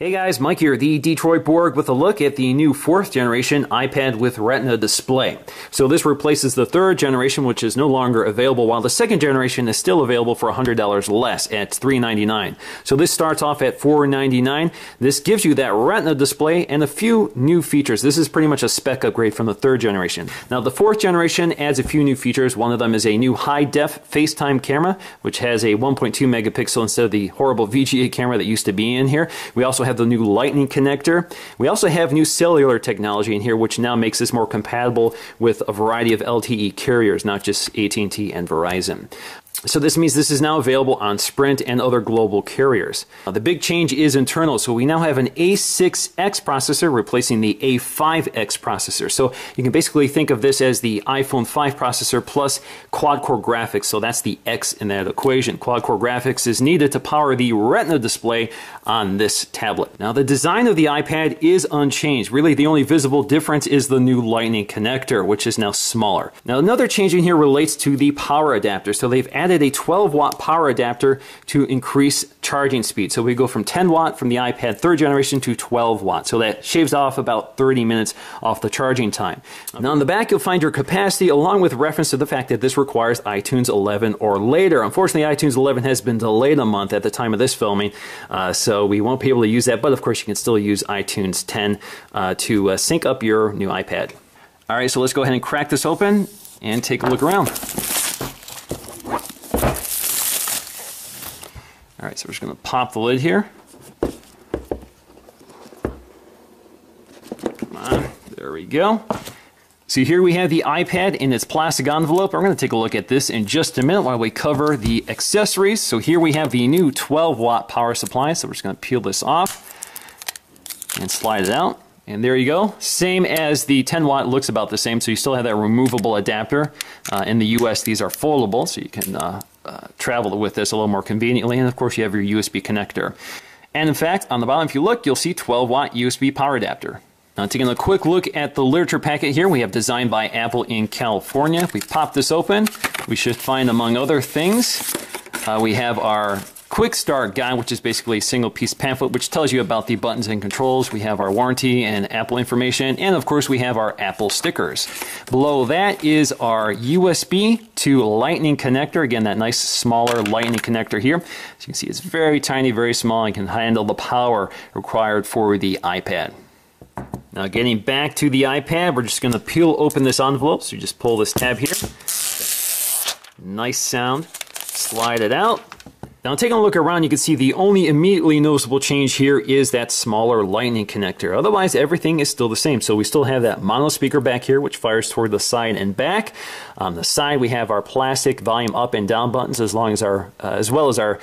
Hey guys, Mike here, the Detroit Borg, with a look at the new 4th generation iPad with Retina display. So this replaces the 3rd generation, which is no longer available, while the 2nd generation is still available for $100 less at $399. So this starts off at $499. This gives you that Retina display and a few new features. This is pretty much a spec upgrade from the 3rd generation. Now the 4th generation adds a few new features. One of them is a new high-def FaceTime camera, which has a 1.2 megapixel instead of the horrible VGA camera that used to be in here. We also have the new Lightning connector. We also have new cellular technology in here, which now makes this more compatible with a variety of LTE carriers, not just AT&T and Verizon. So this means this is now available on Sprint and other global carriers. The big change is internal, so we now have an A6X processor replacing the A5X processor. So you can basically think of this as the iPhone 5 processor plus quad-core graphics, so that's the X in that equation. Quad-core graphics is needed to power the Retina display on this tablet. Now the design of the iPad is unchanged. Really the only visible difference is the new Lightning connector, which is now smaller. Now another change in here relates to the power adapter. So they've added a 12-watt power adapter to increase charging speed. So we go from 10 watt from the iPad 3rd generation to 12 watt. So that shaves off about 30 minutes off the charging time. Now on the back you'll find your capacity along with reference to the fact that this requires iTunes 11 or later. Unfortunately iTunes 11 has been delayed a month at the time of this filming, so we won't be able to use that, but of course you can still use iTunes 10 to sync up your new iPad. Alright, so let's go ahead and crack this open and take a look around. Alright, so we're just going to pop the lid here. Come on, there we go. So here we have the iPad in its plastic envelope. We're going to take a look at this in just a minute while we cover the accessories. So here we have the new 12-watt power supply. So we're just going to peel this off and slide it out. And there you go. Same as the 10-watt, looks about the same. So you still have that removable adapter. In the US, these are foldable, so you can travel with this a little more conveniently. And of course, you have your USB connector. And in fact, on the bottom, if you look, you'll see 12-watt USB power adapter. Now, taking a quick look at the literature packet here, we have designed by Apple in California. If we pop this open, we should find, among other things, we have our Quick Start Guide, which is basically a single piece pamphlet which tells you about the buttons and controls. We have our warranty and Apple information, and of course we have our Apple stickers. Below that is our USB to Lightning connector. Again, that nice smaller Lightning connector here. As you can see, it's very tiny, very small, and can handle the power required for the iPad. Now getting back to the iPad, we're just going to peel open this envelope. So you just pull this tab here. Nice sound. Slide it out. Now taking a look around, you can see the only immediately noticeable change here is that smaller Lightning connector. Otherwise, everything is still the same. So we still have that mono speaker back here, which fires toward the side and back. On the side, we have our plastic volume up and down buttons, as well as our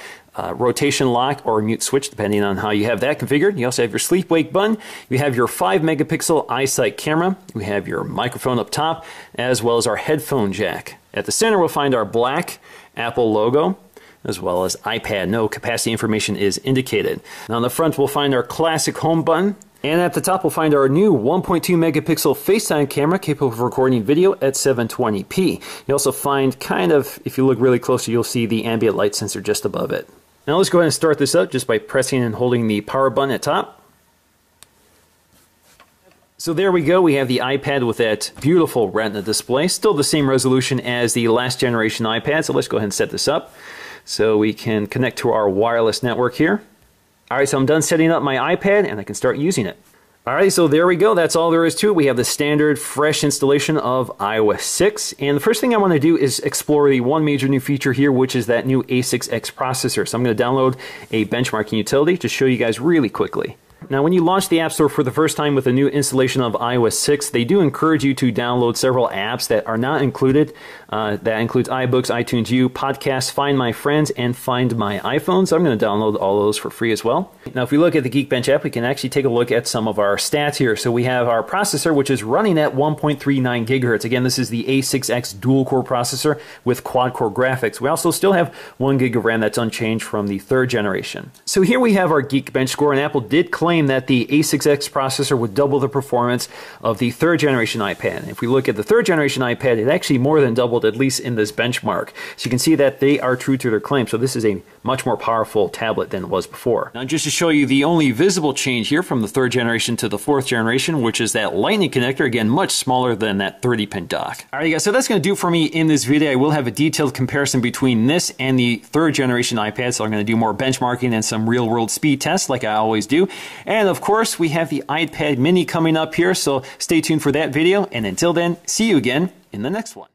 rotation lock or mute switch, depending on how you have that configured. You also have your sleep wake button. You have your 5 megapixel iSight camera. We have your microphone up top, as well as our headphone jack. At the center, we'll find our black Apple logo, as well as iPad. No capacity information is indicated. Now on the front we'll find our classic home button, and at the top we'll find our new 1.2 megapixel FaceTime camera capable of recording video at 720p. You also find, kind of, if you look really closely, you'll see the ambient light sensor just above it. Now let's go ahead and start this up just by pressing and holding the power button at top. So there we go, we have the iPad with that beautiful Retina display, still the same resolution as the last generation iPad, so let's go ahead and set this up so we can connect to our wireless network here. Alright, so I'm done setting up my iPad and I can start using it. Alright, so there we go, that's all there is to it. We have the standard fresh installation of iOS 6, and the first thing I want to do is explore the one major new feature here, which is that new A6X processor. So I'm going to download a benchmarking utility to show you guys really quickly. Now when you launch the App Store for the first time with a new installation of iOS 6, they do encourage you to download several apps that are not included. That includes iBooks, iTunes U, Podcasts, Find My Friends, and Find My iPhone. So I'm going to download all those for free as well. Now if we look at the Geekbench app, we can actually take a look at some of our stats here. So we have our processor, which is running at 1.39 gigahertz. Again, this is the A6X dual-core processor with quad-core graphics. We also still have 1 gig of RAM that's unchanged from the 3rd generation. So here we have our Geekbench score, and Apple did claim claim that the A6X processor would double the performance of the third generation iPad. And if we look at the third generation iPad, it actually more than doubled, at least in this benchmark. So you can see that they are true to their claim. So this is a much more powerful tablet than it was before. Now, just to show you the only visible change here from the third generation to the fourth generation, which is that Lightning connector, again, much smaller than that 30-pin dock. All right, guys, so that's going to do for me in this video. I will have a detailed comparison between this and the third generation iPad, so I'm going to do more benchmarking and some real-world speed tests like I always do. And of course, we have the iPad mini coming up here, so stay tuned for that video. And until then, see you again in the next one.